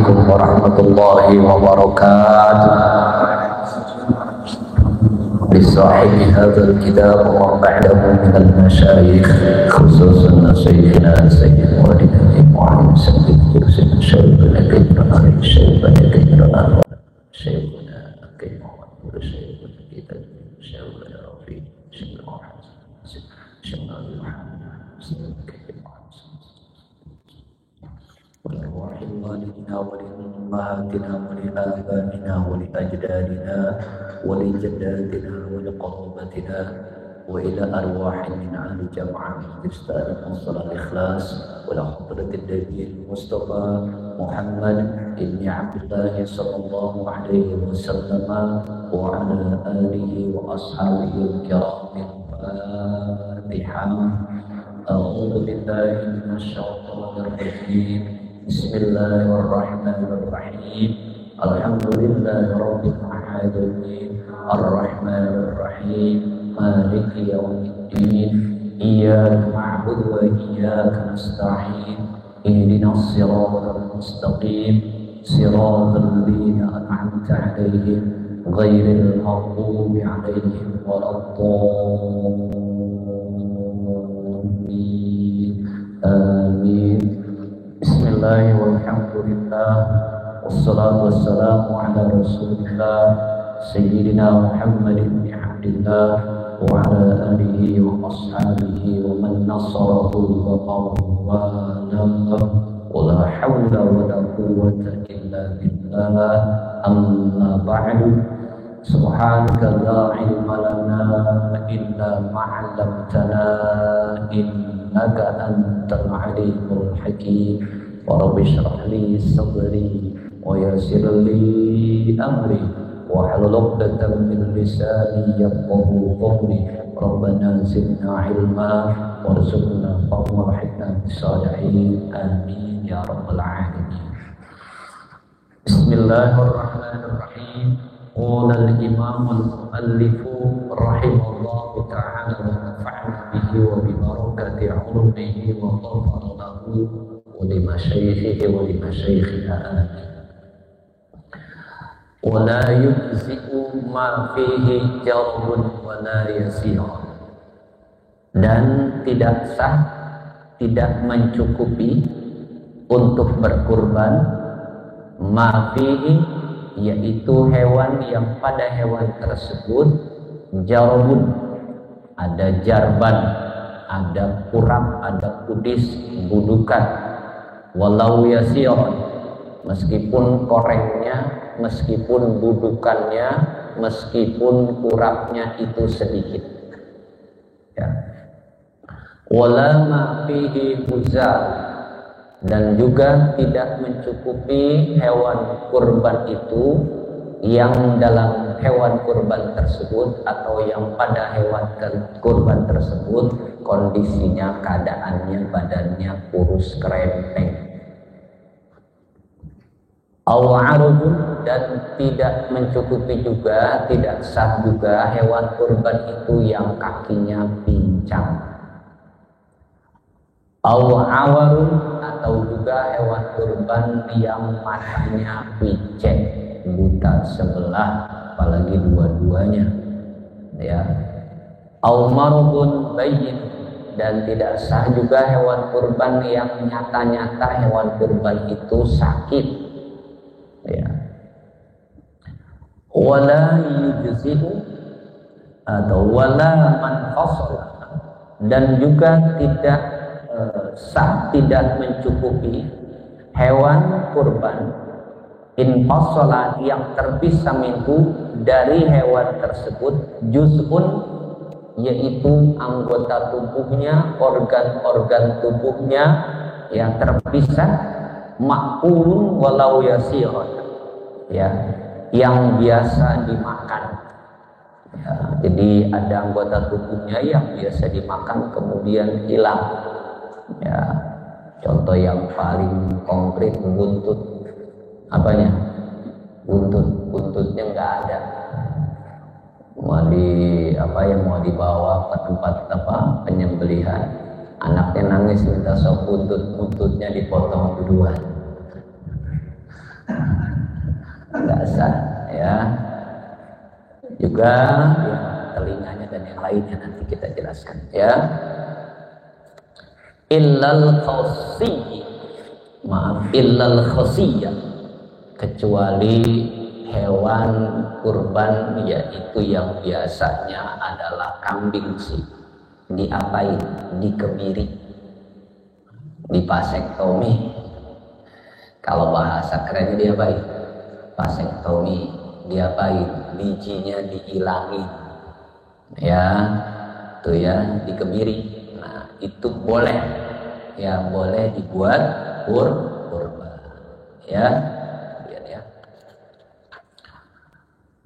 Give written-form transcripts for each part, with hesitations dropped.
عليكم ورحمة الله وبركاته. لصاحب هذا الكتاب ومن بعده من المشايخ خصوصا شيخنا سيد والدنا معلم سيد جلسنا شيخنا كيرنا شيخنا كيرنا شيخنا كيرنا شيخنا kita شيخنا رفيق شيخنا محمد شيخنا ولأرواح والدنا ولأمهاتنا ولآبائنا ولأجدادنا ولجداتنا ولقرابتنا وإلى أرواح من أهل جماعة مجلس أنصار الإخلاص وإلى حضرة النبي المصطفى محمد بن عبد الله صلى الله عليه وسلم وعلى آله وأصحابه الكرام. الفاتحة. أعوذ بالله من الشيطان الرجيم. بسم الله الرحمن الرحيم. الحمد لله رب العالمين الرحمن الرحيم مالك يوم الدين إياك نعبد وإياك نستعين اهدنا الصراط المستقيم صراط الذين أنعمت عليهم غير المغضوب عليهم ولا الضالين آمين. بسم الله والحمد لله والصلاة والسلام على رسول الله سيدنا محمد بن عبد الله وعلى آله وأصحابه ومن نصره وقواه ولا حول ولا قوة إلا بالله. أما بعد سبحانك لا علم لنا إلا ما علمتنا إنك أنت العليم الحكيم. ورب اشرح لي صدري ويسر لي أمري واحلل عقدة من لساني يفقهوا قولي. ربنا زدنا علما وارزقنا فضلا وحكمة بالصالحين آمين يا رب العالمين. بسم الله الرحمن الرحيم. قال الإمام المؤلف رحمه الله تعالى ونفعنا به وببركة علومه وغفر له ولمشايخه ولمشايخنا آمين. ولا يجزئ ما فيه جرب ولا يسير. Dan tidak sah, tidak mencukupi untuk berkurban ma fihi, yaitu hewan yang pada hewan tersebut jarbun, ada jarban, ada kurang, ada kudis, budukan, walau yasir, meskipun korengnya, meskipun budukannya, meskipun kurangnya itu sedikit. Ya. Wala ma fihi huzal, dan juga tidak mencukupi hewan kurban itu yang dalam hewan kurban tersebut atau yang pada hewan kurban tersebut kondisinya, keadaannya, badannya kurus kerempeng. Al-arujun, dan tidak mencukupi juga, tidak sah juga hewan kurban itu yang kakinya pincang. Al-awarun, atau juga hewan kurban yang matanya picek, buta sebelah, apalagi dua-duanya. Ya. Al-marubun bayyin, dan tidak sah juga hewan kurban yang nyata-nyata hewan kurban itu sakit. Ya. Wala yujzi'u, atau wala man fasala, dan juga tidak sah, tidak mencukupi hewan kurban in fasala, yang terpisah minhu, dari hewan tersebut, juz'un, yaitu anggota tubuhnya, organ-organ tubuhnya yang terpisah, makulun walau yasirun, ya, yang biasa dimakan. Ya, jadi ada anggota tubuhnya yang biasa dimakan kemudian hilang. Ya, contoh yang paling konkret buntut, apanya? Buntutnya nggak ada. Mau dibawa ke tempat penyembelihan, anaknya nangis minta sop buntutnya dipotong duluan. nggak sah ya. Juga ya, telinganya dan yang lainnya nanti kita jelaskan ya. Illal khosiyya, kecuali hewan kurban yaitu yang biasanya adalah kambing sih. Diapain? Dikemiri, dipasektomi. Kalau bahasa kerennya diapain? Vasektomi. Diapain? Bijinya dihilangin. Ya, itu ya, dikemiri. Nah, itu boleh. Ya, boleh dibuat kurban. Ya.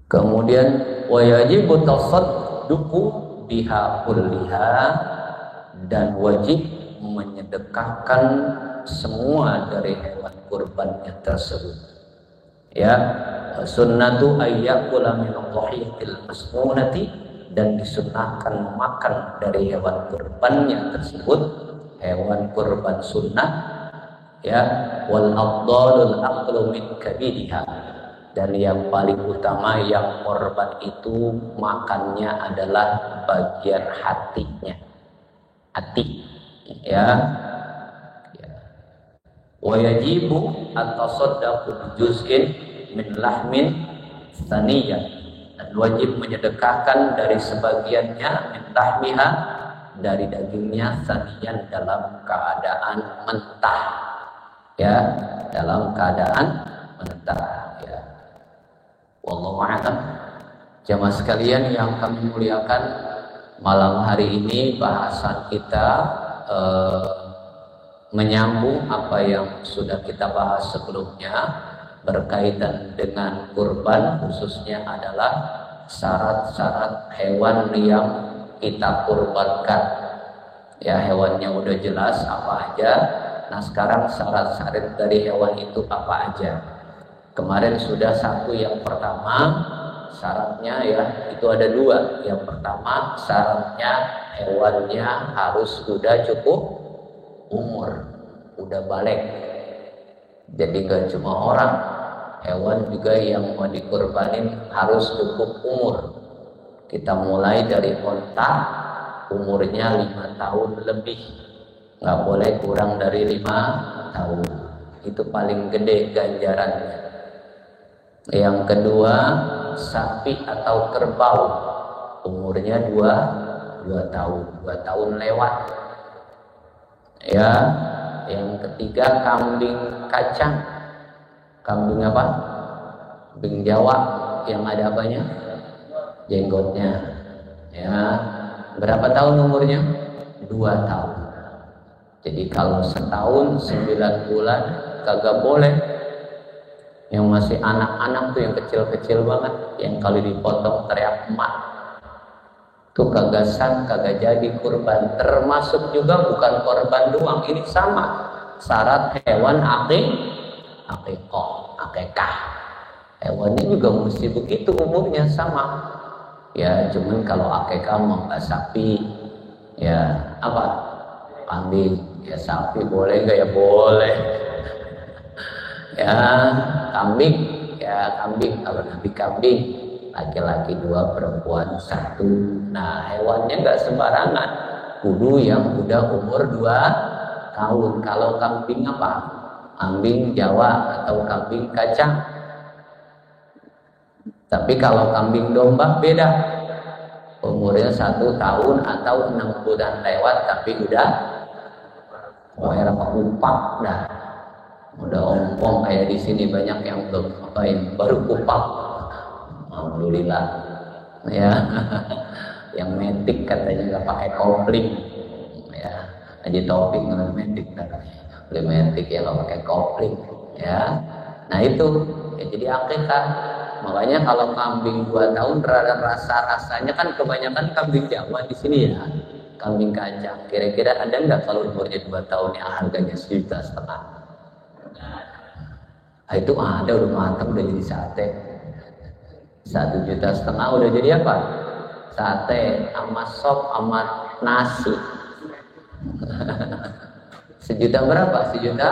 Kemudian wajibu tasadduqu biha kulliha, dan wajib menyedekahkan semua dari hewan kurbannya tersebut. Ya, sunnatu ayyakula min dhahiyatil masmunati, dan disunnahkan makan dari hewan kurbannya tersebut, hewan kurban sunnah. Ya, wal afdalul aqlu min kabidiha, dan yang paling utama yang korban itu makannya adalah bagian hatinya, hati, ya. Wa yajibu at-tasaddaqu juz'in min lahmin tsaniyah, dan wajib menyedekahkan dari sebagiannya min lahmiha, dari dagingnya, tsaniyan dalam keadaan mentah, ya, dalam keadaan mentah. Wallahu a'lam. Jamaah sekalian yang kami muliakan, malam hari ini bahasan kita menyambung apa yang sudah kita bahas sebelumnya berkaitan dengan kurban, khususnya adalah syarat-syarat hewan yang kita kurbankan. Ya, hewannya udah jelas apa aja. Nah, sekarang syarat-syarat dari hewan itu apa aja? Kemarin sudah satu, yang pertama syaratnya ya itu ada dua. Yang pertama syaratnya hewannya harus sudah cukup umur, udah balik. Jadi gak cuma orang, hewan juga yang mau dikurbanin harus cukup umur. Kita mulai dari onta, umurnya 5 tahun lebih, gak boleh kurang dari 5 tahun. Itu paling gede ganjarannya. Yang kedua, sapi atau kerbau, umurnya 2 tahun, 2 tahun lewat. Ya, yang ketiga kambing kacang. Kambing apa? Kambing Jawa yang ada apanya? Jenggotnya. Ya, berapa tahun umurnya? 2 tahun. Jadi kalau setahun 9 bulan kagak boleh. Yang masih anak-anak tuh yang kecil-kecil banget, yang kalau dipotong teriak emak, tuh kagak sah, kagak jadi kurban. Termasuk juga bukan korban doang, ini sama syarat hewan akikah. Hewannya juga mesti begitu, umurnya sama. Ya, cuman kalau akikah mau nggak sapi, ya apa? Kambing. Ya sapi boleh nggak? Ya boleh. Ya kambing, kalau Nabi kambing, laki-laki 2, perempuan 1. Nah, hewannya nggak sembarangan, kudu yang udah umur 2 tahun. Kalau kambing apa? Kambing Jawa atau kambing kacang. Tapi kalau kambing domba beda, umurnya 1 tahun atau 6 bulan lewat, tapi udah era upak dah. Udah ompong kayak di sini, banyak yang belum yang baru kupang. Alhamdulillah. Ya. Yang metik katanya nggak pakai kopling. Ya. Aja topik nggak metik, beli metik ya nggak pakai kopling. Ya. Nah itu, ya jadi akikah. Makanya kalau kambing 2 tahun rasanya kan kebanyakan kambing Jawa di sini ya. Kambing kacang. Kira-kira ada nggak kalau umurnya 2 tahun yang harganya 1,5 juta? Nah, itu ada, udah matang, udah jadi sate. 1,5 juta udah jadi apa? Sate sama sop sama nasi. 1 juta berapa? 1,5 juta.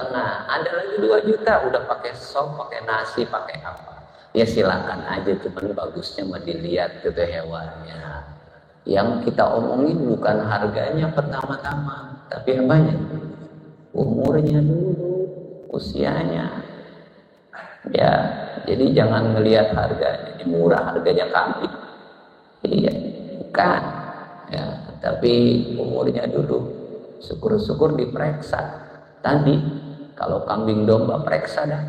4,5, ada lagi 2 juta udah pakai sop, pakai nasi, pakai apa. Ya silakan aja, cuman bagusnya mau dilihat gitu hewannya. Yang kita omongin bukan harganya pertama-tama, tapi apanya? Umurnya dulu, usianya. Ya, jadi jangan melihat harganya, ini murah harganya kambing. Iya, bukan. Ya, tapi umurnya dulu. Syukur-syukur diperiksa. Tadi kalau kambing domba periksa dah.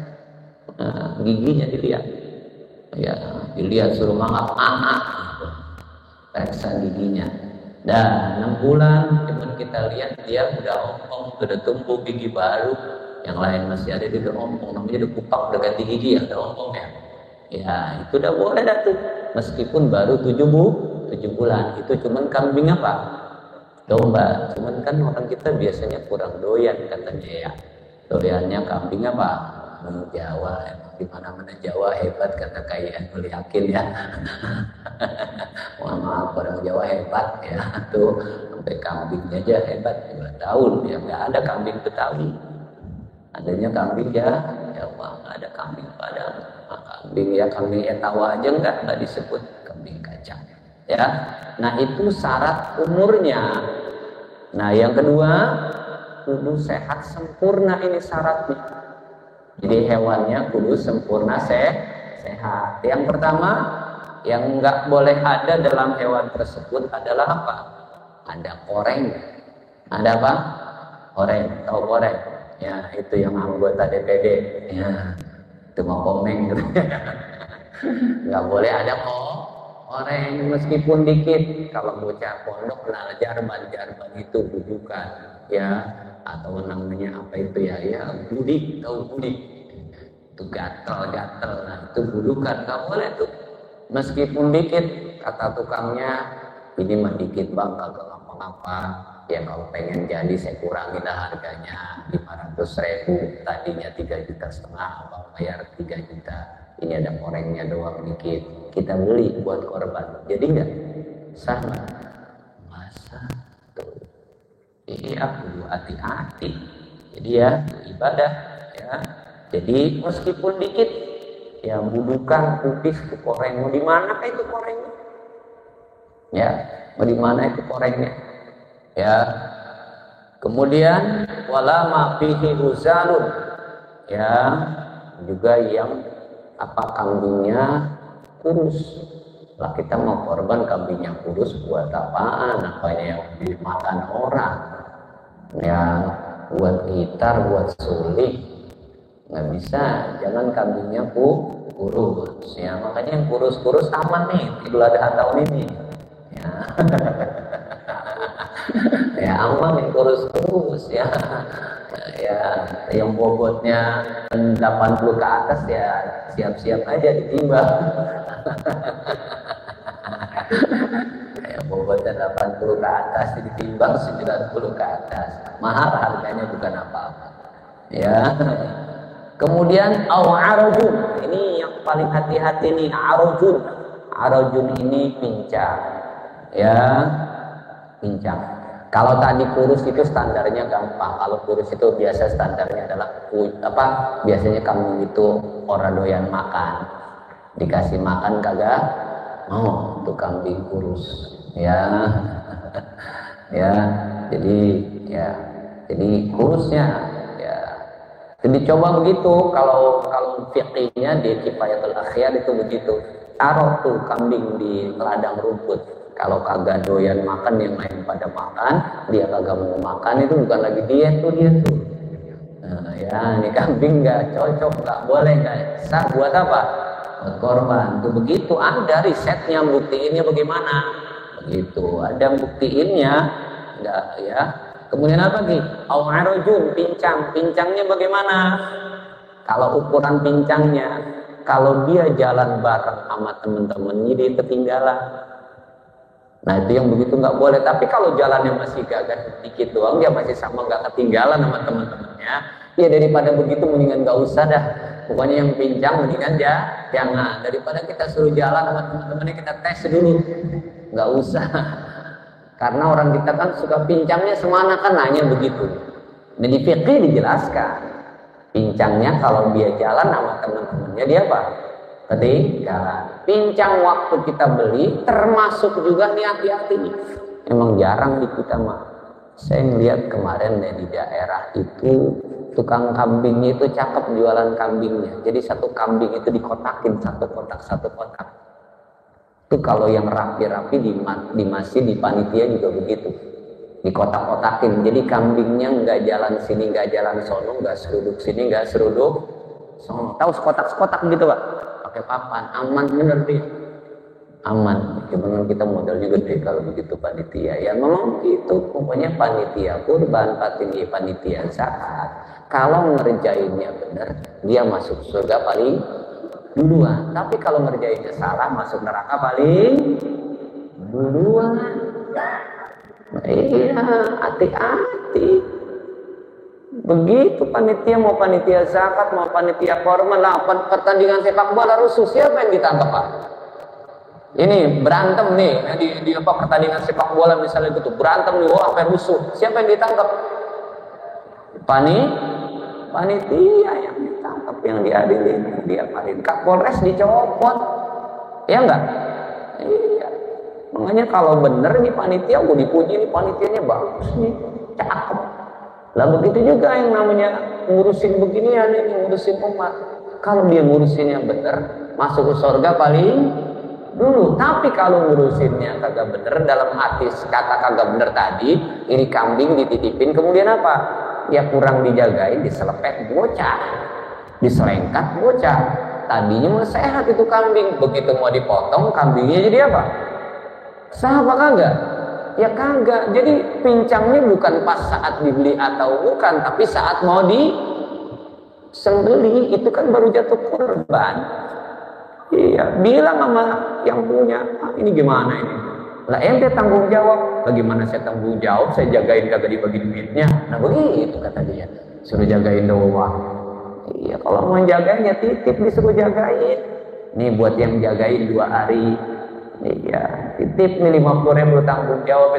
Nah, giginya dilihat. Ya, dilihat suruh mangap periksa giginya. Dan 6 bulan cuman kita lihat dia udah ompong, udah tumbuh gigi baru. Yang lain masih ada di ompong, namanya udah kupak, udah ganti gigi ya, udah ompong ya. Ya, itu udah boleh dah tuh. Meskipun baru 7 bulan. Itu cuman kambing apa? Domba. Cuman kan orang kita biasanya kurang doyan katanya ya. Doyannya kambing apa? Jawa. Di mana-mana Jawa hebat kata kayaan yakin ya. Mohon maaf orang Jawa hebat ya. Tuh sampai kambingnya aja hebat. 2 tahun ya, nggak ada kambing Betawi. Adanya kambing ya Jawa, nggak ada kambing Padang. Kambing etawa aja nggak disebut kambing kacang. Ya, nah itu syarat umurnya. Nah yang kedua, kudu sehat sempurna, ini syaratnya. Jadi hewannya kudu sempurna sehat. Yang pertama, yang nggak boleh ada dalam hewan tersebut adalah apa? Ada koreng. Ada apa? Koreng. Tahu koreng? Ya, itu yang anggota DPD. Ya, itu mau komeng. Nggak boleh ada koreng meskipun dikit. Kalau bocah pondok kenal jarban itu bujukan. Ya, atau namanya apa itu ya budik, tahu budik itu gatel, nah itu budukan, nggak boleh tuh meskipun dikit. Kata tukangnya ini mah dikit bang, kagak ngapa-ngapa ya, kalau pengen jadi saya kurangin dah harganya 500.000, tadinya 3,5 juta, abang bayar 3 juta, ini ada korengnya doang dikit, kita beli buat korban, jadi nggak sama masa tuh. Iya, perlu hati-hati. Jadi ya ibadah ya. Jadi meskipun dikit ya budukan, pupis ke koreng. Mau di mana itu korengnya? Ya, mau di mana itu korengnya? Ya. Kemudian wala ma fihi uzalun. Ya, juga yang apa kambingnya kurus. Lah kita mau korban kambingnya kurus buat apaan? Apanya yang dimakan orang? Ya buat gitar, buat sulit, nggak bisa. Jangan kambingnya kurus ya, makanya yang kurus aman nih Idul Adha tahun ini ya. Ya aman yang kurus ya. Ya yang bobotnya 80 ke atas ya siap-siap aja ditimbang. Bobotnya 80 ke atas ditimbang 90 ke atas, mahal harganya, bukan apa-apa ya. Kemudian arajun, ini yang paling hati-hati nih. Arajun ini pincang ya, pincang. Kalau tadi kurus itu standarnya gampang. Kalau kurus itu biasa standarnya adalah apa, biasanya kambing itu orang doyan makan, dikasih makan kagak mau, untuk kambing kurus ya. Ya, jadi kurusnya ya. Jadi coba begitu. Kalau fiqihnya di Kifayatul Akhyar itu begitu. Taruh tuh kambing di ladang rumput. Kalau kagak doyan makan, yang lain pada makan, dia kagak mau makan, itu bukan lagi diet tuh dia tuh. Nah, ya ini kambing nggak cocok, nggak boleh, nggak sah buat apa? Buat korban. Tuh begitu, ada risetnya buktiinnya bagaimana? Begitu, ada buktiinnya, enggak ya. Kemudian apa lagi? Arajun, pincangnya bagaimana? Kalau ukuran pincangnya, kalau dia jalan bareng sama temen-temennya dia ketinggalan. Nah itu yang begitu nggak boleh. Tapi kalau jalannya masih gagah sedikit doang, dia masih sama nggak ketinggalan sama temen-temennya, ya daripada begitu mendingan nggak usah dah. Pokoknya yang pincang mendingan jangan. Daripada kita suruh jalan sama temen-temennya, kita tes dulu, nggak usah. Karena orang kita kan suka pincangnya semana, kan nanya begitu. Dan di fikih dijelaskan Pincangnya kalau dia jalan sama teman-temannya dia apa? Ketinggalan. Pincang waktu kita beli termasuk juga nih, hati-hati nih. Emang jarang di kita mah. Saya ngeliat kemarin di daerah itu tukang kambingnya itu cakep jualan kambingnya. Jadi satu kambing itu dikotakin satu kotak. Itu kalau yang rapi-rapi di masjid, di panitia juga begitu. Dikotak-kotakin. Jadi kambingnya nggak jalan sini, nggak jalan sono, nggak seruduk sini, nggak seruduk sono. Tahu sekotak-sekotak gitu Pak? Pakai papan, aman bener dia. Aman. Gimana kita modal juga deh kalau begitu panitia. Ya memang itu pokoknya panitia kurban, panitia zakat. Kalau ngerjainnya benar, dia masuk surga paling duluan. Tapi kalau ngerjainnya salah, masuk neraka paling duluan. Iya, hati-hati. Begitu panitia, mau panitia zakat, mau panitia korban, pertandingan sepak bola rusuh, siapa yang ditangkap Pak? Ini berantem nih, di pertandingan sepak bola misalnya gitu, berantem nih, sampai rusuh, siapa yang ditangkap? Panitia yang ditangkap, yang diadilin, yang diapain. Kapolres dicopot, ya enggak? Iya. Makanya kalau bener nih panitia, gue dipuji nih panitianya bagus nih, cakep. Lah begitu juga yang namanya ngurusin beginian ini, ngurusin umat. Kalau dia ngurusinnya bener, masuk ke surga paling dulu. Tapi kalau ngurusinnya kagak bener, dalam hati kata kagak bener tadi, ini kambing dititipin, kemudian apa? Ya kurang dijagain, diselepet bocah, diselengkat bocah. Tadinya mau sehat itu kambing, begitu mau dipotong kambingnya jadi apa? Sah apa kagak? Ya kagak. Jadi pincangnya bukan pas saat dibeli atau bukan, tapi saat mau disembeli, itu kan baru jatuh korban. Iya, bilang sama yang punya, ini gimana ini? Lah ente tanggung jawab. Bagaimana saya tanggung jawab? Saya jagain kagak dibagi duitnya. Nah begitu kata dia. Suruh jagain doang. Iya, kalau mau jagain ya titip, disuruh jagain. Nih buat yang jagain 2 hari. Iya, titip nih 50.000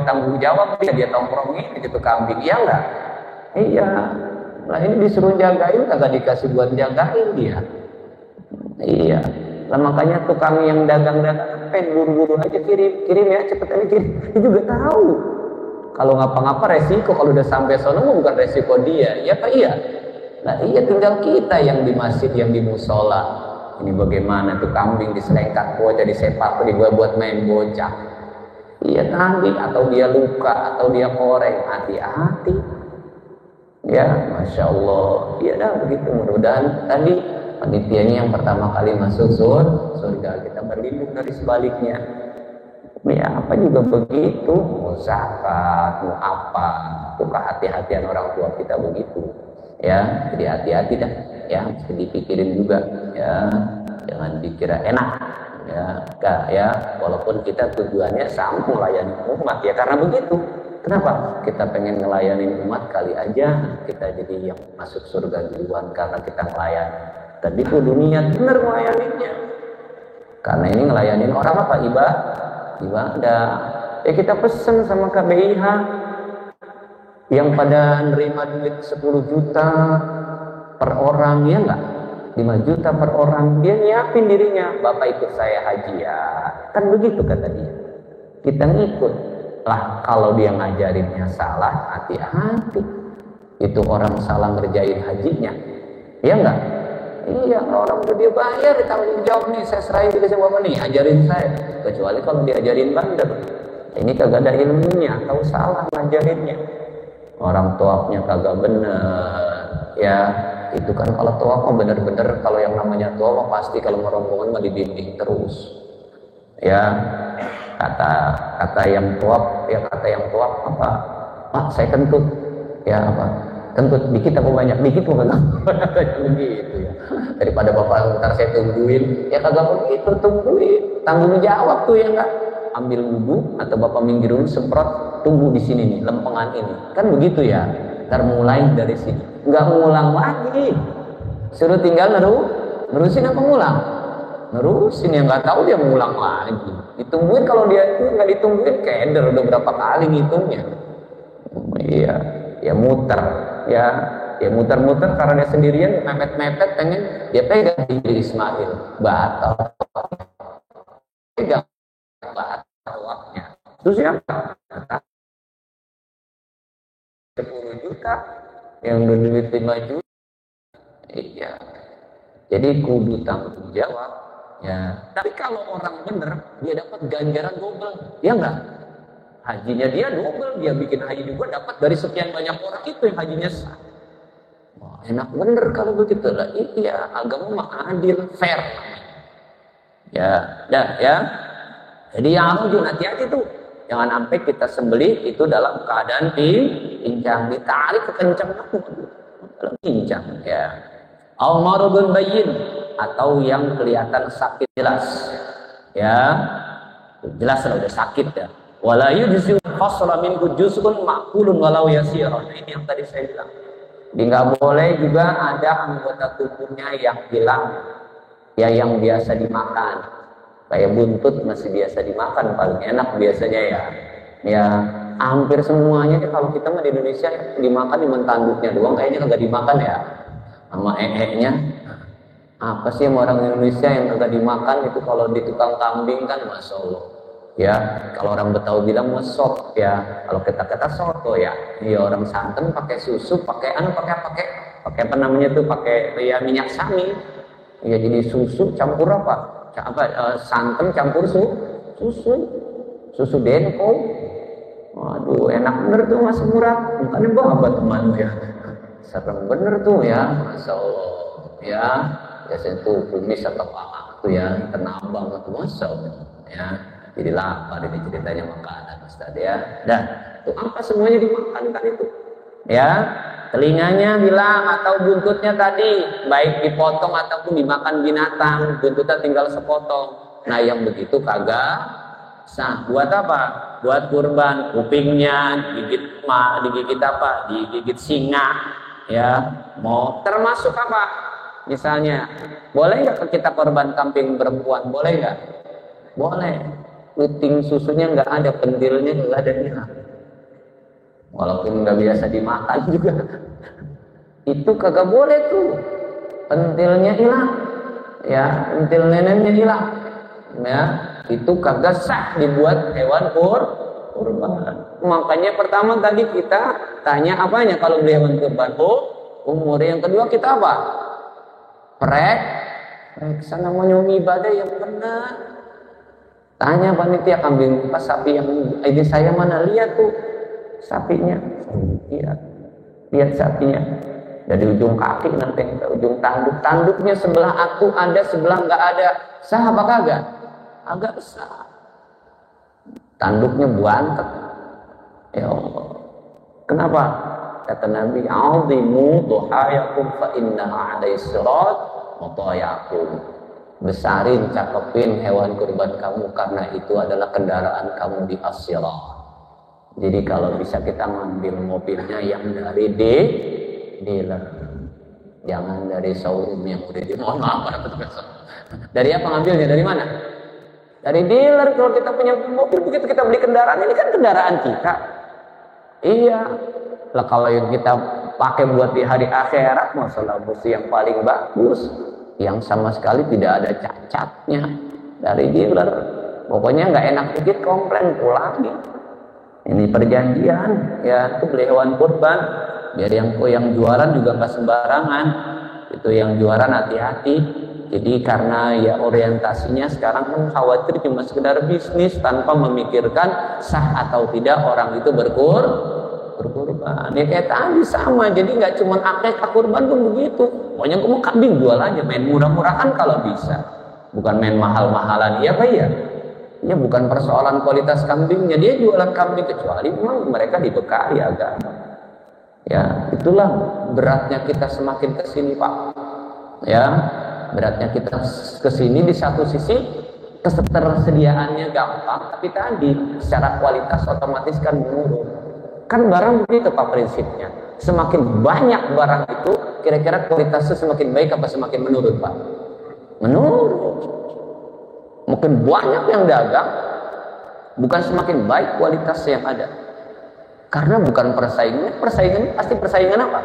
tanggung jawab dia tongkrongin gitu kambing, iya enggak? Iya. Lah ini disuruh jagain kagak dikasih buat jagain dia. Iya. Lah makanya tukang yang dagang-dagang buru-buru aja kirim ya, cepet aja kirim. Dia juga tahu. Kalau ngapa-ngapa resiko, kalau udah sampai sono bukan resiko dia, ya Pak iya. Nah iya, tinggal kita yang di masjid, yang di musola. Ini bagaimana tuh kambing diselengkat bocah, disepak, dibuat main bocah. Iya tadi, atau dia luka, atau dia koreng, hati-hati. Ya, Masya Allah. Iya dah begitu. Mudah-mudahan tadi panitianya yang pertama kali masuk surga, kita berlindung dari sebaliknya. Ya apa juga begitu, mau zakat, mau apa, itu kehati-hatian orang tua kita begitu. Ya, jadi hati-hati dah. Ya, mesti dipikirin juga. Ya, jangan dikira enak. Ya, enggak ya. Walaupun kita tujuannya sama melayani umat ya, karena begitu. Kenapa? Kita pengen ngelayanin umat, kali aja kita jadi yang masuk surga duluan karena kita melayani. Tadi tuh dunia bener ngelayaninnya. Karena ini ngelayanin orang apa? Ibadah. Ya kita pesen sama KBIH yang pada nerima duit 10 juta per orang, ya enggak? 5 juta per orang, dia nyiapin dirinya, Bapak ikut saya haji ya. Kan begitu kata dia. Kita ngikut. Lah kalau dia ngajarinnya salah, hati-hati. Itu orang salah ngerjain hajinya. Ya enggak? Iya, orang udah dia bayar, ditanggung jawab nih, saya serahin dikasih Bapak nih, ajarin saya. Kecuali kalau diajarin bandar. Ini kagak ada ilmunya, tahu salah ngajarinnya. Orang tawafnya kagak bener. Ya, itu kan kalau tawaf mah bener-bener, kalau yang namanya tawaf pasti kalau merombongan mah dibimbing terus. Ya, kata yang tawaf apa? Pak, saya kentut. Ya apa? Kentut dikit apa banyak? Dikit apa banyak? Begitu ya. Daripada Bapak ntar saya tungguin, ya kagak begitu, tungguin. Tanggung jawab tuh ya enggak? Ambil wudhu atau Bapak minggir dulu semprot, tunggu di sini nih, lempengan ini. Kan begitu ya. Ntar mulai dari sini. Enggak ngulang lagi. Suruh tinggal nerusin apa ngulang? Nerusin, yang nggak tahu dia ngulang lagi. Ditungguin, kalau dia itu nggak ditungguin keder udah berapa kali ngitungnya. Iya, ya muter ya. Dia muter-muter karena dia sendirian, mepet-mepet, pengen dia pegang Hijri Ismail, batal, pegang batal waknya. Terus siapa? 10 juta, yang duit 5 juta. Iya. Jadi kudu tanggung jawab. Ya. Tapi kalau orang bener, dia dapat ganjaran double, ya enggak? Hajinya dia double, dia bikin haji juga dapat dari sekian banyak orang itu yang hajinya sah. Wah, enak bener kalau begitu lah. Iya, agama mah adil, fair. Ya, ya. Jadi yang harus hati-hati tuh. Jangan sampai kita sembelih itu dalam keadaan pincang, ditarik kekencang dalam pincang. Ya. Al-marudun bayyin, atau yang kelihatan sakit jelas. Ya. Jelas lah udah sakit ya. Wala yujzi'u fasla minhu juz'un ma'kulun walau yasiran. Ini yang tadi saya bilang. Jadi nggak boleh juga ada anggota tubuhnya yang hilang, ya yang biasa dimakan. Kayak buntut masih biasa dimakan, paling enak biasanya ya. Ya hampir semuanya kalau kita mah di Indonesia dimakan cuma tanduknya doang, kayaknya kagak dimakan ya. Sama nya. Apa sih yang orang Indonesia yang kagak dimakan itu kalau di tukang kambing kan, masya Allah. Ya, kalau orang Betawi bilang mesot ya, kalau kita kata soto ya, ya orang santan pakai susu, pakai apa namanya tuh, pakai ya minyak sami, ya jadi susu campur santan campur susu denko. Waduh, enak bener tuh Mas Murad, bukannya bawa teman ya, serem bener tuh ya, masya Allah ya, biasanya tuh kumis atau apa tuh ya, tenabang atau masya Allah ya. Jadi lapar ini ceritanya makanan Ustaz ya. Dan tuh apa semuanya dimakan kan itu. Ya, telinganya hilang atau buntutnya tadi baik dipotong ataupun dimakan binatang, buntutnya tinggal sepotong. Nah, yang begitu kagak sah. Buat apa? Buat kurban, kupingnya digigit apa? Digigit singa ya. Mau termasuk apa? Misalnya, boleh nggak kita korban kambing perempuan? Boleh nggak? Boleh. Luting susunya nggak ada, pentilnya nggak ada hilang. Walaupun nggak biasa dimakan juga, itu kagak boleh tuh. Pentilnya hilang, ya pentil neneknya hilang, ya itu kagak sah dibuat hewan kurban. Makanya pertama tadi kita tanya apanya kalau beli hewan kurban? Umur. Yang kedua kita apa? Periksa namanya ibadah yang benar. Tanya panitia kambing pas sapi yang ini saya mana, lihat tuh sapinya, lihat sapinya dari ujung kaki nanti ke ujung tanduknya sebelah aku ada, sebelah nggak ada, sah apa kagak? Agak sah. Tanduknya buantek, ya Allah. Kenapa? Kata Nabi, "Azimu duhayakum fa innaha 'alai sirat mutayakum." Besarin, cakepin hewan kurban kamu karena itu adalah kendaraan kamu di as-sirat. Jadi kalau bisa kita ngambil mobilnya yang dari dealer, jangan dari showroom yang udah di Dari apa ngambilnya? Dari mana? Dari dealer. Kalau kita punya mobil, begitu kita beli kendaraan, ini kan kendaraan kita. Iya. Lah kalau yang kita pakai buat di hari akhirat, masalah bus yang paling bagus, yang sama sekali tidak ada cacatnya dari dealer. Pokoknya nggak enak dikit komplain, pulangin. Ini perjanjian ya, itu beli hewan kurban biar yang jualan juga nggak sembarangan. Itu yang jualan hati-hati. Jadi karena ya orientasinya sekarang kan khawatir cuma sekedar bisnis tanpa memikirkan sah atau tidak orang itu berkurban. Ya kayak tadi sama, jadi nggak cuma akikah kurban pun begitu. Pokoknya kamu kambing jual aja, main murah-murahan kalau bisa, bukan main mahal-mahalan. Iya Pak ya? Ya bukan persoalan kualitas kambingnya, dia jualan kambing kecuali memang mereka dibekali agama. Ya itulah beratnya kita semakin kesini Pak. Ya beratnya kita kesini, di satu sisi ketersediaannya gampang, tapi tadi secara kualitas otomatis kan menurun. Kan barang begitu Pak prinsipnya. Semakin banyak barang itu, kira-kira kualitasnya semakin baik apa semakin menurun Pak? Menurun. Mungkin banyak yang dagang, bukan semakin baik kualitas yang ada. Karena bukan persaingan pasti persaingan apa?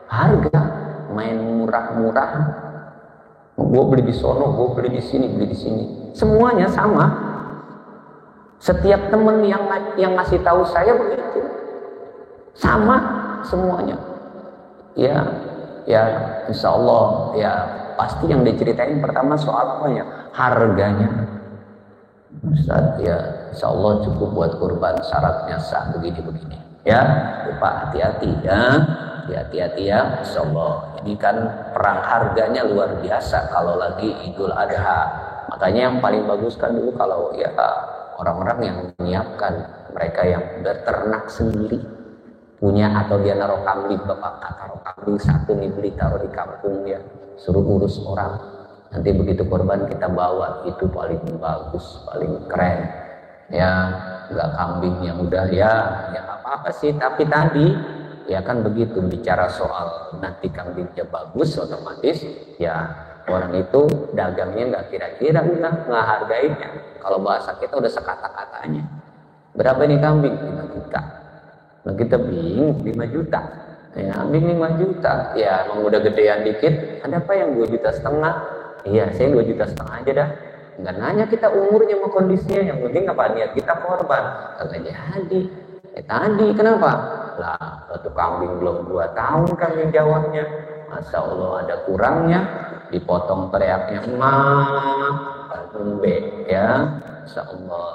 Harga main murah-murah, gue beli di sono, gue beli di sini, semuanya sama. Setiap temen yang ngasih tahu saya begitu, sama semuanya. Ya insya Allah ya pasti yang diceritain pertama soal apa ya, harganya. Ustaz ya insya Allah cukup buat kurban, syaratnya sah begini ya. Pak hati-hati ya insya Allah. Ini kan perang harganya luar biasa kalau lagi Idul Adha. Makanya yang paling bagus kan dulu kalau ya orang-orang yang menyiapkan, mereka yang berternak sendiri punya, atau dia naruh kambing, bapak taruh kambing satu nih, beli taruh di kampung ya, suruh urus orang, nanti begitu korban kita bawa, itu paling bagus, paling keren ya. Nggak kambing yang udah ya apa sih, tapi tadi ya kan begitu bicara soal nanti kambingnya bagus, otomatis ya orang itu dagangnya nggak kira-kira, nggak hargainya. Kalau bahasa kita udah sekata-katanya, berapa ini kambing? 5 juta. Nah kita bingung, 5 juta ya, kambing 5 juta ya, emang udah gedean dikit, ada apa yang 2,5 juta? Iya saya 2,5 juta aja dah. Nggak nanya kita umurnya sama kondisinya, yang penting apa niat kita korban. Kagak jadi. Tadi kenapa? Lah satu kambing belum 2 tahun kambing Jawanya, Masya Allah ada kurangnya, dipotong teriaknya ya, Masya Allah.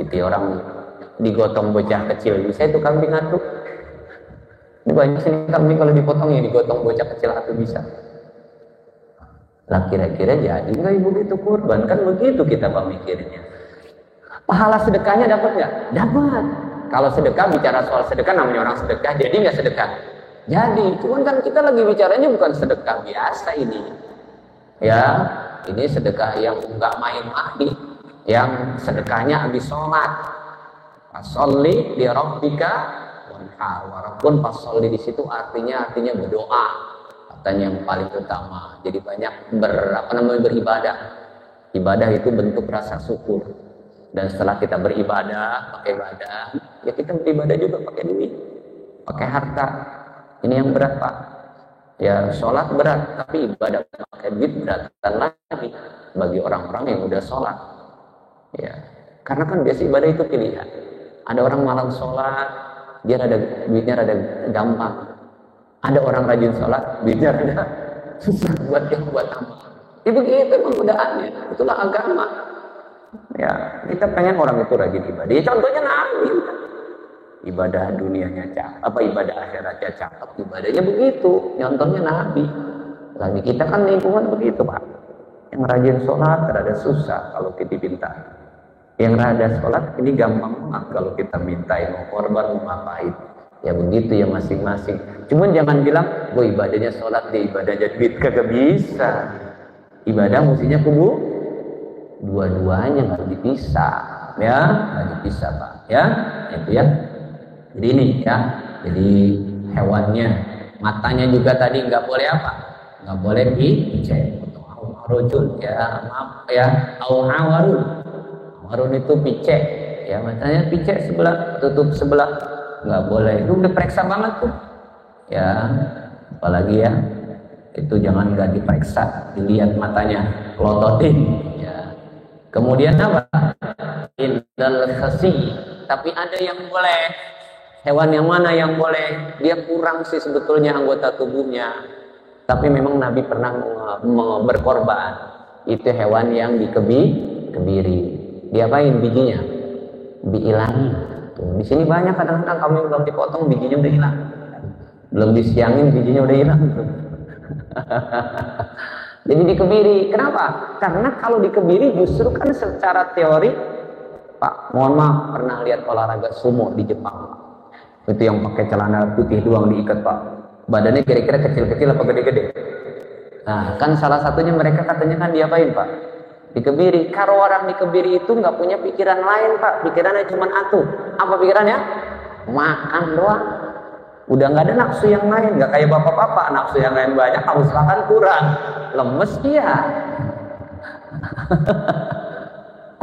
Itu orang digotong bocah kecil bisa itu kambing atuh. Ini banyak sini kambing kalau dipotong ya digotong bocah kecil atuh bisa. Lah kira-kira jadi nggak ibu itu kurban? Kan begitu kita pemikirannya. Pahala sedekahnya dapat nggak? Dapat. Kalau sedekah, bicara soal sedekah, namanya orang sedekah, jadi nggak sedekah? Jadi, cuman kan kita lagi bicaranya bukan sedekah biasa ini. Ya, ini sedekah yang nggak main-main, yang sedekahnya habis sholat. Pasolli di rabbika wanhar. Walaupun pasolli di situ artinya berdoa, katanya yang paling utama. Jadi banyak beribadah. Ibadah itu bentuk rasa syukur. Dan setelah kita beribadah, pakai badan, ya kita beribadah juga pakai duit, pakai harta. Ini yang berat Pak. Ya sholat berat, tapi ibadah pakai duit berat lagi bagi orang-orang yang udah sholat. Ya, karena kan biasa ibadah itu pilihan. Ada orang malam sholat, dia duitnya rada gampang. Ada orang rajin sholat, duitnya rada susah buat amal. Ya begitu emang godaannya. Itulah agama. Ya, kita pengen orang itu rajin ibadah. Ya, contohnya Nabi. Ibadah dunianya cakep, ibadah akhiratnya cakep, ibadahnya begitu. Contohnya Nabi. Lagi kita kan lingkungan begitu Pak. Yang rajin sholat rada susah kalau kita minta. Yang rada sholat ini gampang banget kalau kita mintain mau korban mau ngapain. Ya begitu ya masing-masing. Cuman jangan bilang, gue ibadahnya sholat, dia ibadahnya duit, kagak bisa. Ibadah mestinya kubu dua-duanya, nggak dipisah ya, nggak dipisah Pak ya, itu ya. Jadi ini ya, jadi hewannya, matanya juga tadi nggak boleh apa, nggak boleh dicek atau awarun ya, maaf ya, awarun itu picek ya, matanya picek sebelah, tutup sebelah, nggak boleh. Itu udah periksa banget tuh ya, apalagi ya itu jangan nggak diperiksa, dilihat matanya, kelototin. Kemudian apa? Indal khasi. Tapi ada yang boleh. Hewan yang mana yang boleh? Dia kurang sih sebetulnya anggota tubuhnya. Tapi memang Nabi pernah berkorban. Itu hewan yang dikebiri. Diapain bijinya? Diilangin. Tuh, di sini banyak kadang-kadang kami belum dipotong bijinya udah hilang. Belum disiangin bijinya udah hilang. Jadi dikebiri. Kenapa? Karena kalau dikebiri justru kan secara teori, Pak, mohon maaf, pernah lihat olahraga sumo di Jepang. Itu yang pakai celana putih doang diikat Pak. Badannya kira-kira kecil-kecil apa gede-gede? Nah, kan salah satunya mereka katanya kan diapain Pak? Dikebiri. Kalau orang dikebiri itu nggak punya pikiran lain Pak. Pikirannya cuma atuh. Apa pikirannya? Makan doang. Udah nggak ada nafsu yang lain, nggak kayak bapak-bapak nafsu yang lain banyak, haus makan kurang, lemes iya.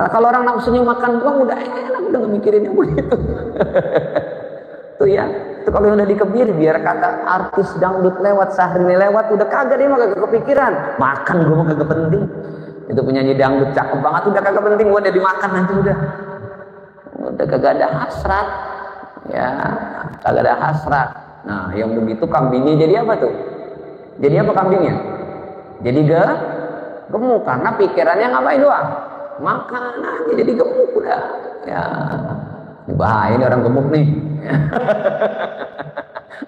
Nah, kalau orang nafsunya makan doang udah enak, udah nggak mikirin yang begitu. Tuh ya, Itu kalau udah dikebiri, biar kata artis dangdut lewat, Syahrini lewat, udah kagak dia mah kagak kepikiran. Makan gue mah kagak penting. Itu penyanyi dangdut cakep banget, udah kagak penting, gue udah dimakan nanti udah kagak ada hasrat. Ya, kagak ada hasrat. Nah, yang begitu kambingnya jadi apa tuh? Jadi apa kambingnya? Jadi gemuk, karena pikirannya ngapain doang? Makan aja, jadi gemuk udah. Ya, bahaya ini orang gemuk nih.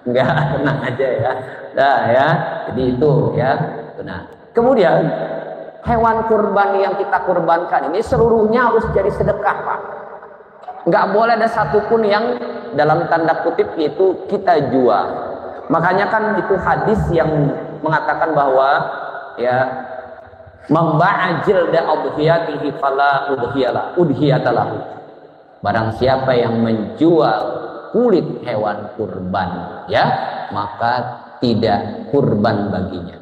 Enggak, tenang aja ya. Nah ya, jadi itu ya. Nah, kemudian hewan kurban yang kita kurbankan ini seluruhnya harus jadi sedekah, Pak. Enggak boleh ada satupun yang dalam tanda kutip itu kita jual. Makanya kan itu hadis yang mengatakan bahwa ya memba'ajil da udhiyatihi fala udhiyatalahu. Barang siapa yang menjual kulit hewan kurban, ya, maka tidak kurban baginya.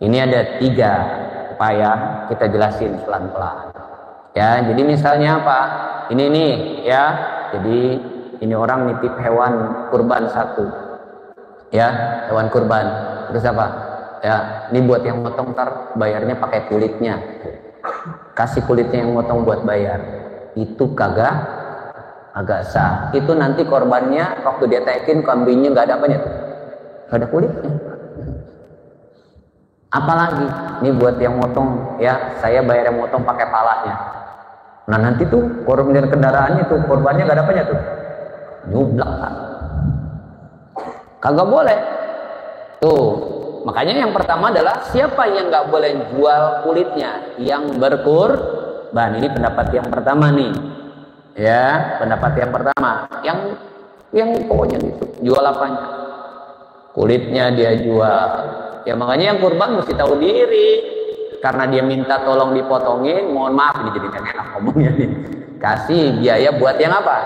Ini ada 3 upaya, kita jelasin pelan-pelan. Ya, jadi misalnya apa? Ini nih, ya. Jadi ini orang nitip hewan kurban 1. Ya, hewan kurban. Terus apa? Ya, ini buat yang motong, ntar bayarnya pakai kulitnya. Kasih kulitnya yang motong buat bayar. Itu agak sah. Itu nanti korbannya waktu dia taikin kambingnya nggak ada apanya tuh, nggak ada kulitnya. Apalagi ini buat yang motong, ya saya bayar yang motong pakai palanya. Nah nanti tuh korban kendaraannya tuh korbannya nggak ada apanya tuh, nyublak kan? Kagak boleh. Tuh makanya yang pertama adalah siapa yang nggak boleh jual kulitnya, yang berkurban. Ini pendapat yang pertama nih. Ya, pendapat yang pertama, yang pokoknya gitu, jual apanya? Kulitnya dia jual. Ya makanya yang kurban mesti tahu diri. Karena dia minta tolong dipotongin, mohon maaf ini jadi enak ngomongnya nih. Kasih biaya buat yang apa?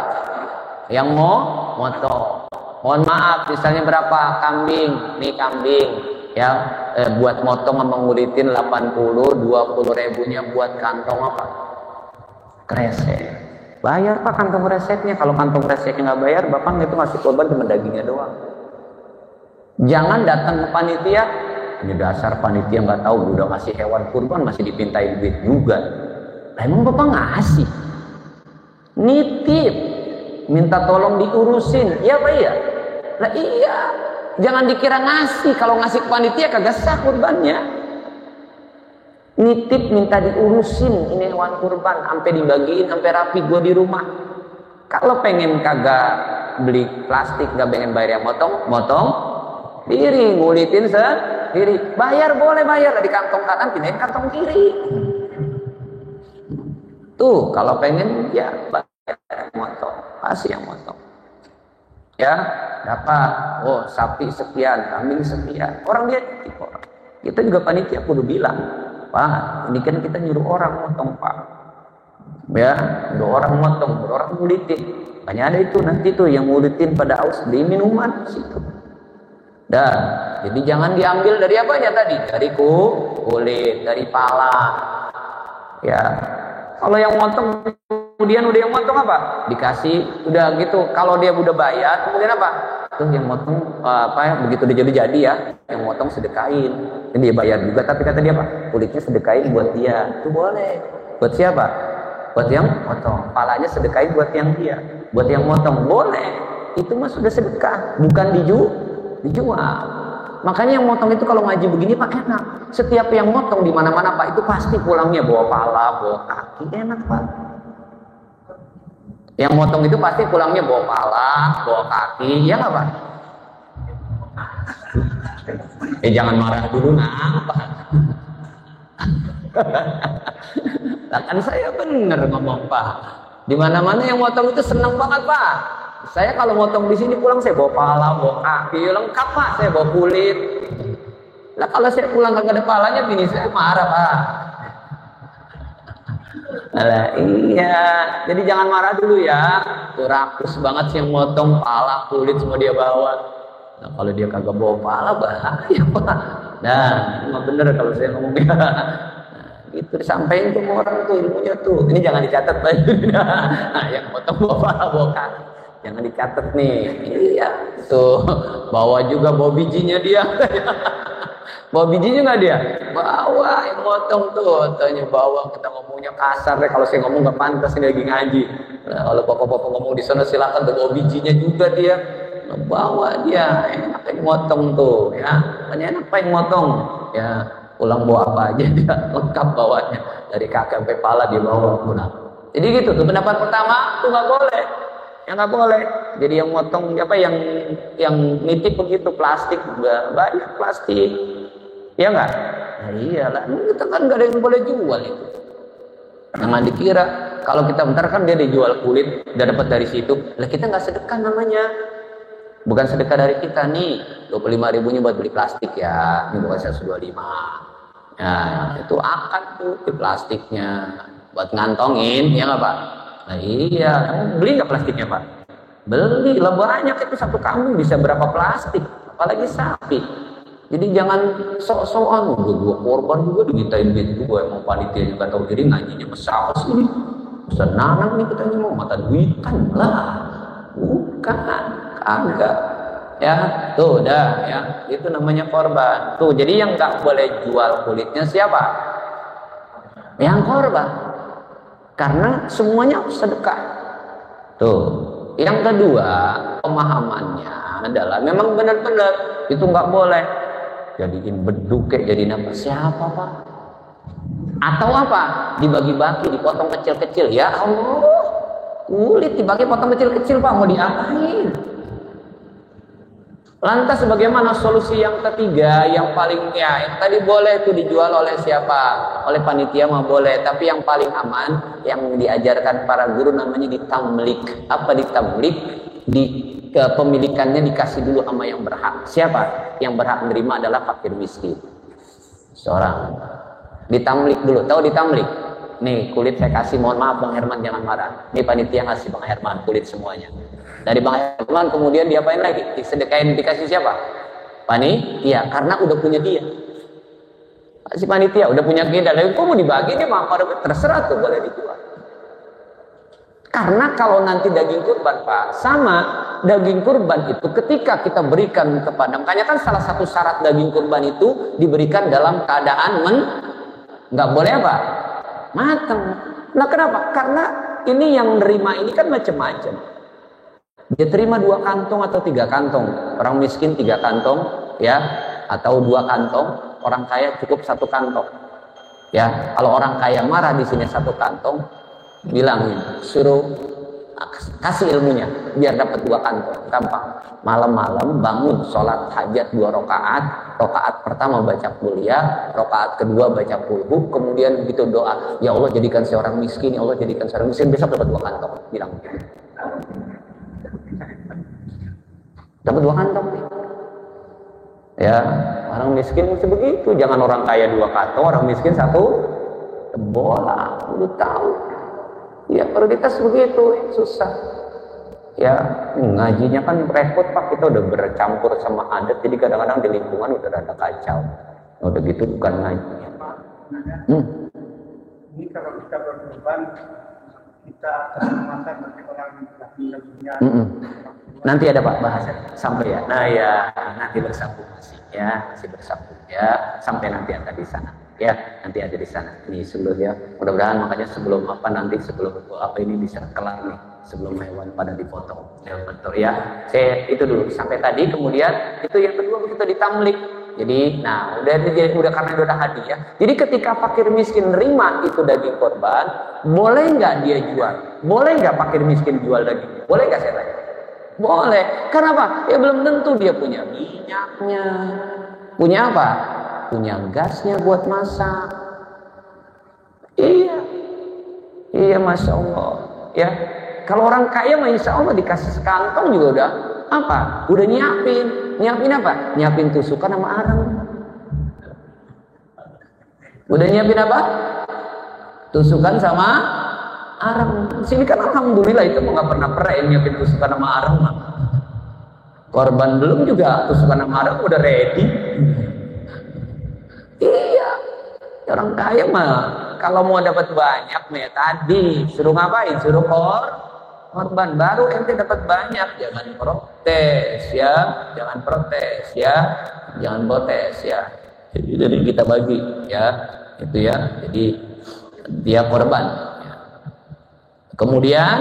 Yang mau motong. Mohon maaf, misalnya berapa kambing? Nih kambing, ya buat motong sama ngulitin 80, 20 ribunya buat kantong apa? Kresek. Bayar Pak kantong reseknya. Kalau kantong reseknya nggak bayar, Bapak itu ngasih korban cuma dagingnya doang. Jangan datang ke panitia. Ini dasar panitia nggak tahu udah ngasih hewan kurban masih dipintain duit juga. Lah emang Bapak ngasih? Nitip, minta tolong diurusin. Iya Pak iya. Lah iya. Jangan dikira ngasih. Kalau ngasih ke panitia kagak sah kurbannya. Nitip minta diurusin ini hewan kurban sampai dibagiin sampai rapi gua di rumah. Kalau pengen kagak beli plastik, gak pengen bayar yang motong diri, ngulitin sendiri. Bayar boleh bayar dari kantong kanan pindahin kantong kiri. Tuh kalau pengen ya bayar yang motong, kasih yang motong. Ya dapat, oh sapi sekian, kambing sekian. Orang dia tipe orang. Kita juga panitia kudu bilang, Pak, ini kan kita nyuruh orang motong Pak. Ya, nyuruh orang motong, nyuruh orang ngulitin. Makanya ada itu nanti tuh yang ngulitin pada aus beli minuman situ. Dah, jadi jangan diambil dari apanya tadi? Dari kulit, dari pala. Ya, kalau yang motong kemudian udah yang motong apa? Dikasih, udah gitu. Kalau dia udah bayar, kemudian apa? Tuh yang motong apa ya? Begitu dia jadi ya, yang motong sedekain. Ini dia bayar juga, tapi kata dia apa? Kulitnya sedekain buat dia. Itu boleh. Buat siapa? Buat yang motong. Palanya sedekain buat yang dia. Buat yang motong boleh. Itu mah sudah sedekah, bukan dijual. Makanya yang motong itu kalau ngaji begini Pak enak. Setiap yang motong di mana-mana Pak itu pasti pulangnya bawa pala, bawa kaki, enak Pak. Yang motong itu pasti pulangnya bawa pala, bawa kaki, ya nggak Pak? Jangan marah dulu ngapa? Lah kan saya bener ngomong Pak. Di mana-mana yang motong itu senang banget Pak. Saya kalau motong di sini pulang saya bawa pala, bawa kaki, lengkap Pak. Saya bawa kulit. Lah kalau saya pulang kagak ada palanya, bini saya marah Pak. Nah, iya. Jadi jangan marah dulu ya. Tuh rakus banget sih yang motong pala, kulit semua dia bawa. Nah, kalau dia kagak bawa pala bahaya Pak. Nah, emang bener kalau saya ngomongnya. Nah, itu disampaikan tuh orang tuh ilmunya tuh. Ini jangan dicatat Pak. Nah, yang motong bawa pala, bawa kaki. jangan dicatat nih. Iya, tuh bawa juga, bawa bijinya dia. Bawa biji juga dia, bawa yang motong tuh, tanya bawa, kita ngomongnya kasar deh, kalau saya ngomong nggak pantas ini lagi ngaji. Nah, kalau bapak-bapak ngomong di sana silakan, tuh bawa bijinya juga dia, bawa dia, enak yang motong tuh, ya, tanya enak apa yang motong, ya, pulang bawa apa aja dia, lengkap bawanya, dari kaki sampai pala dia bawa pulang. Jadi gitu tuh pendapat pertama tuh nggak boleh, yang nggak boleh. Jadi yang motong apa yang nitip begitu plastik, banyak plastik. Ya enggak? Nah, iyalah, kita kan nggak ada yang boleh jual itu. Jangan dikira kalau kita bentar kan dia dijual kulit, udah dapat dari situ. Lah kita nggak sedekah namanya. Bukan sedekah dari kita nih. 25.000-nya buat beli plastik ya. Ini bukan 125. Nah, itu akan tuh di plastiknya buat ngantongin, ya nggak Pak? Nah iya, beli nggak plastiknya Pak? Beli lah, banyak itu, satu kambing bisa berapa plastik, apalagi sapi. Jadi jangan sok-sokan, gua korban juga dimintain duit gua, emang panitia juga tahu diri ngajinya besar sih. Senang nih kita mau mata duitan lah. Bukan, kagak. Ya, tuh dah ya. Itu namanya korban. Tuh, jadi yang nggak boleh jual kulitnya siapa? Yang korban. Karena semuanya harus sedekah. Tuh. Yang kedua, pemahamannya adalah memang benar-benar itu nggak boleh. Jadiin beduk kayak jadiin apa? Siapa Pak? Atau apa? Dibagi-bagi, dipotong kecil-kecil. Ya Allah, kulit dibagi potong kecil-kecil Pak, mau diapain? Lantas bagaimana solusi yang ketiga, yang paling yang tadi boleh itu dijual oleh siapa? Oleh panitia mah boleh, tapi yang paling aman yang diajarkan para guru namanya ditamlik. Apa ditamlik? Kepemilikannya dikasih dulu sama yang berhak. Siapa? Yang berhak menerima adalah fakir miskin. Seorang ditamlik dulu. Tahu ditamlik? Nih kulit saya kasih, mohon maaf Bang Herman jangan marah. Nih panitia ngasih Bang Herman kulit semuanya. Dari Bang Herman kemudian diapain lagi? Disedekain, dikasih siapa? Panitia, karena udah punya dia. Si panitia udah punya dia. Lalu kok mau dibagi dia mah terserah tuh, boleh dijual. Karena kalau nanti daging kurban Pak, sama daging kurban itu ketika kita berikan kepada, makanya kan salah satu syarat daging kurban itu diberikan dalam keadaan nggak boleh apa? Matang. Nah kenapa? Karena ini yang nerima ini kan macam-macam. Dia terima 2 kantong atau 3 kantong. Orang miskin 3 kantong, ya, atau 2 kantong. Orang kaya cukup 1 kantong. Ya, kalau orang kaya marah di sini 1 kantong, bilangin, suruh kasih ilmunya biar dapat 2 kantong. Gampang. Malam-malam bangun sholat hajat 2 rakaat. Rakaat pertama baca kuliah, rakaat kedua baca kulhu, kemudian begitu doa, ya Allah jadikan seorang miskin, ya Allah jadikan seorang miskin, besok dapat 2 kantong. Bilang dapat 2 kantong nih. Ya, orang miskin mesti begitu. Jangan orang kaya 2 kantong, orang miskin 1 bola. Lu tahu. Ya, prioritas begitu, susah. Ya, ngajinya kan repot Pak, kita udah bercampur sama adat, jadi kadang-kadang di lingkungan udah ada kacau. Udah gitu bukan ngaji. Ini kalau kita berkorban, kita atas masa bagi orang yang telah meninggal dunia. Nanti ada Pak bahasan sampai ya. Nah ya, nanti bersambung masih ya, masih bersambung ya, sampai nanti ada di sana. Ya, nanti ada di sana. Ini sebelum ya, mudah-mudahan makanya sebelum apa ini bisa kelar nih, sebelum hewan pada dipotong. Ya betul ya. Saya itu dulu sampai tadi, kemudian itu yang kedua begitu ditamlik. Jadi, nah udah karena udah hadiah. Jadi ketika fakir miskin nerima itu daging korban, boleh nggak dia jual? Boleh nggak fakir miskin jual daging? Boleh nggak saya tanya? Boleh. Kenapa? Ya belum tentu dia punya minyaknya. Punya apa? Punya gasnya buat masak. Iya, Masya Allah. Ya, kalau orang kaya mah insya Allah dikasih sekantong juga udah apa? Udah nyiapin apa? Nyiapin tusukan sama arang. Udah nyiapin apa? Tusukan sama arang. Sini kan alhamdulillah itu nggak pernah nyiapin tusukan sama arang mah. Korban belum juga tusukan sama arang udah ready. Iya, orang kaya mah kalau mau dapat banyak nih tadi suruh ngapain? Suruh korban baru ente dapat banyak. Jangan protes ya, jangan protes ya, jangan protes ya. Jadi kita bagi ya, itu ya. Jadi dia korban. Kemudian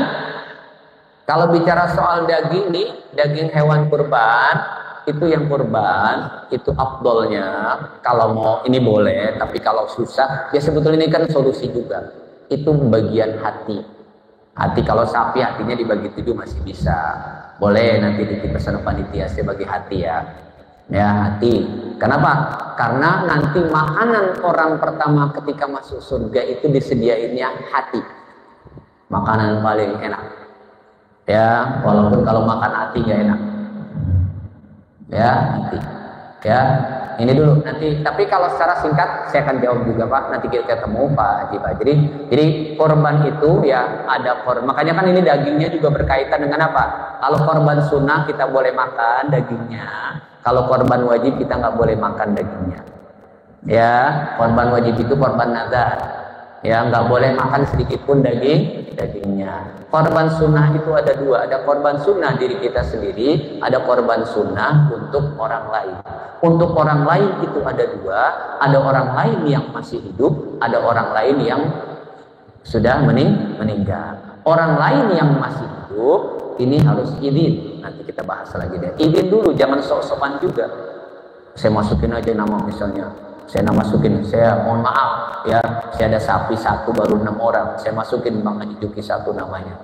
kalau bicara soal daging nih, daging hewan kurban, itu yang kurban itu afdolnya. Kalau mau ini boleh, tapi kalau susah, ya sebetulnya ini kan solusi juga. Itu bagian hati. Hati kalau sapi hatinya dibagi 7 masih bisa. Boleh nanti dipesan panitia saya bagi hati ya. Ya hati. Kenapa? Karena nanti makanan orang pertama ketika masuk surga itu disediainnya hati. Makanan paling enak. Ya, walaupun kalau makan hati gak enak. Ya, hati. Ya, ini dulu nanti. Tapi kalau secara singkat saya akan jawab juga Pak. Nanti kita ketemu Pak Haji Pak. Jadi korban itu ya ada korban. Makanya kan ini dagingnya juga berkaitan dengan apa? Kalau korban sunnah kita boleh makan dagingnya. Kalau korban wajib kita nggak boleh makan dagingnya. Ya, korban wajib itu korban nazar. Ya, nggak boleh makan sedikit pun dagingnya. Korban sunnah itu ada 2. Ada korban sunnah diri kita sendiri, ada korban sunnah untuk orang lain. Untuk orang lain itu ada 2. Ada orang lain yang masih hidup, ada orang lain yang sudah meninggal. Orang lain yang masih hidup ini harus izin. Nanti kita bahas lagi deh. Izin dulu, jangan sok-sokan juga. Saya masukin aja nama misalnya. Saya masukin, saya mohon maaf ya, saya ada sapi 1 baru 6 orang, saya masukin Bang Haji Juki 1 namanya,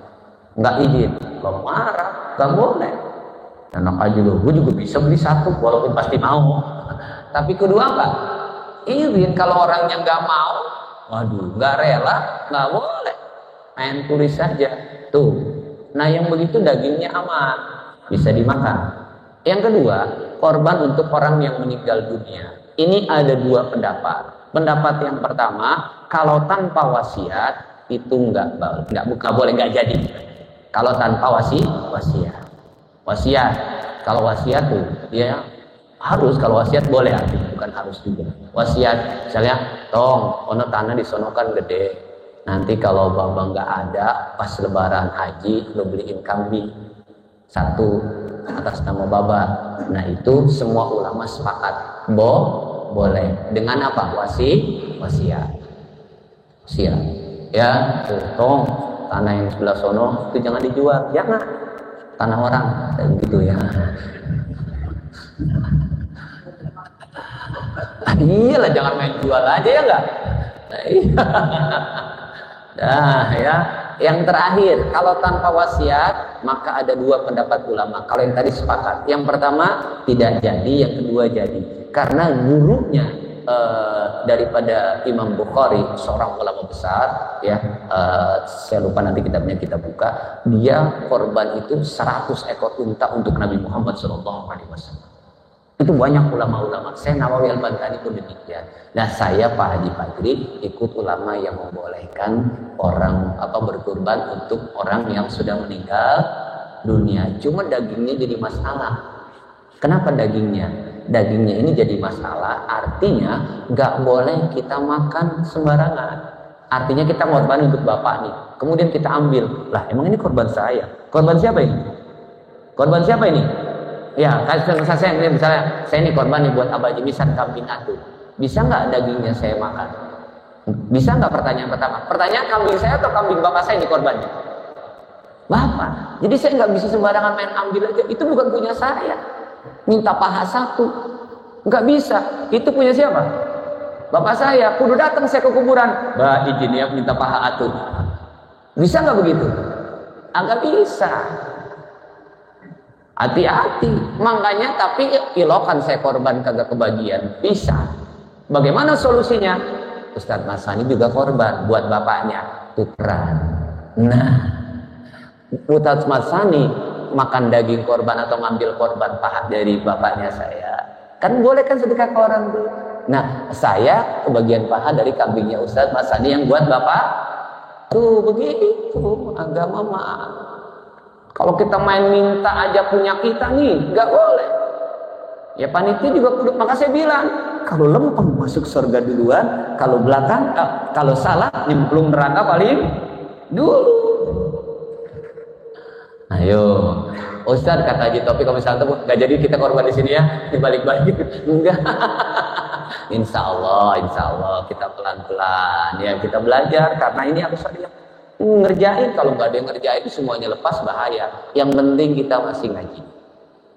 nggak izin, nggak marah, nggak boleh. Enak aja loh, gue juga bisa beli 1 walaupun pasti mau. Tapi kedua apa? Izin. Kalau orangnya nggak mau, waduh, nggak rela, nggak boleh. Main tulis saja tuh. Nah yang begitu dagingnya aman, bisa dimakan. Yang kedua, korban untuk orang yang meninggal dunia. Ini ada 2 pendapat. Pendapat yang pertama, kalau tanpa wasiat itu nggak boleh, nggak jadi. Kalau tanpa wasiat. Kalau wasiat tuh dia harus. Kalau wasiat boleh, bukan harus juga. Wasiat, misalnya, tong, ono tanah disonokan gede. Nanti kalau bapak nggak ada, pas lebaran haji, lo beliin kambing 1 atas nama bapak. Nah itu semua ulama sepakat. Boleh. Dengan apa? Wasiat. Ya, tong tanah yang sebelah sono itu jangan dijual, jangan. Tanah orang, kayak gitu ya. Iyalah, jangan main jual aja ya enggak? Nah, ya. Yang terakhir, kalau tanpa wasiat, maka ada 2 pendapat ulama. Kalau yang tadi sepakat, yang pertama tidak jadi, yang kedua jadi. Karena gurunya daripada Imam Bukhari, seorang ulama besar, ya, saya lupa nanti kitabnya kita buka. Dia korban itu 100 ekor unta untuk Nabi Muhammad SAW. Itu banyak ulama-ulama. Saya Nawawi Al-Bantani pun demikian. Nah saya Pak Haji Padri ikut ulama yang membolehkan orang berkurban untuk orang yang sudah meninggal dunia. Cuma dagingnya jadi masalah. Kenapa dagingnya? Dagingnya ini jadi masalah. Artinya nggak boleh kita makan sembarangan. Artinya kita korban untuk bapak nih. Kemudian kita ambil. Lah emang ini korban saya. Korban siapa ini? Korban siapa ini? Ya, saya misalnya saya ini korban nih buat Abah Jimisan kambing atu. Bisa nggak dagingnya saya makan? Bisa nggak? Pertanyaan pertama. Pertanyaan kambing saya atau kambing bapak saya ini korbannya? Bapak. Jadi saya nggak bisa sembarangan main ambil aja. Itu bukan punya saya. Minta paha 1, nggak bisa. Itu punya siapa? Bapak saya. Kudu datang saya ke kuburan. Mbak izin ya minta paha atu. Bisa nggak begitu? Agak bisa. Hati-hati, makanya tapi ilokan saya korban kagak kebagian, bisa. Bagaimana solusinya? Ustadz Masani juga korban buat bapaknya, tukeran. Nah, Ustadz Masani makan daging korban atau ngambil korban paha dari bapaknya saya, kan boleh kan sedekah ke orang tuh. Nah, saya kebagian paha dari kambingnya Ustadz Masani yang buat bapak. Tuh begitu agama mah. Kalau kita main minta aja punya kita nih, nggak boleh. Ya panitia juga kudu. Maka saya bilang, kalau lempeng masuk surga duluan, kalau belakang, kalau salah nyemplung neraka paling dulu. Ayo, Ustaz kata Haji Topik kalau misalnya nggak jadi kita korban di sini ya, dibalik-balik. Enggak. Insya Allah kita pelan-pelan ya kita belajar karena ini harus ada yang ngerjain. Kalau nggak ada yang ngerjain semuanya lepas bahaya. Yang penting kita masih ngaji.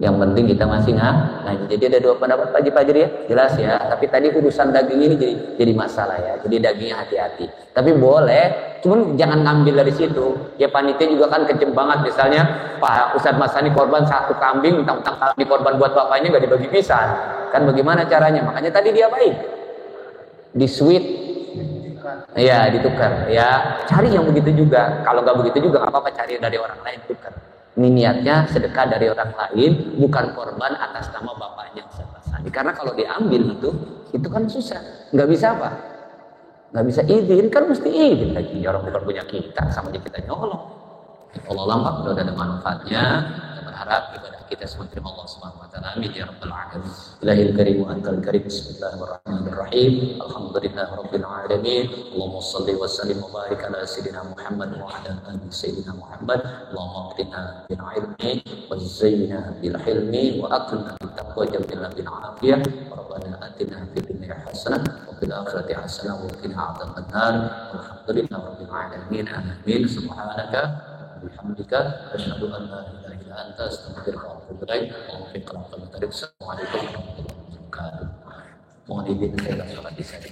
Yang penting kita masih ngaji. Jadi ada dua pendapat Pak Haji Fajri ya, jelas ya. Tapi tadi urusan daging ini jadi masalah ya. Jadi dagingnya hati-hati. Tapi boleh, cuman jangan ngambil dari situ. Ya panitia juga kan kejem banget. Misalnya Pak Ustadz Masani korban satu kambing, tentang di korban buat bapaknya nggak dibagi pisan. Kan bagaimana caranya? Makanya tadi dia baik. Di sweet, ya ditukar. Ya cari yang begitu juga. Kalau nggak begitu juga nggak apa-apa, cari dari orang lain tukar. Ini niatnya sedekah dari orang lain, bukan korban atas nama bapaknya Ustadz Masani. Karena kalau diambil itu kan susah. Nggak bisa apa? Nggak bisa izin, kan mesti izin lagi. Orang bukan punya kita, sama aja kita nyolong. Allah lampak, udah ada manfaatnya. Kita berharap ibadah kita semua terima Allah Subhanahu wa taala. Amin ya rabbal alamin. Ilahil karim wa antal karim. Bismillahirrahmanirrahim. Alhamdulillahirabbil alamin. Allahumma shalli wa sallim wa barik ala sayyidina Muhammad wa ala ali sayyidina Muhammad. Allahumma qina bil ilmi wa zayyina bil hilmi wa aqina bil taqwa jamilna bil afiyah. Rabbana atina fid dunya hasanah wa fil akhirati hasanah wa qina adzaban nar. Alhamdulillahirabbil alamin. Amin. Subhanaka bihamdika asyhadu an la ilaha illa anta astaghfiruka wa atubu ilaik. Assalamualaikum warahmatullahi wabarakatuh. Mohon izin saya sholat di sini.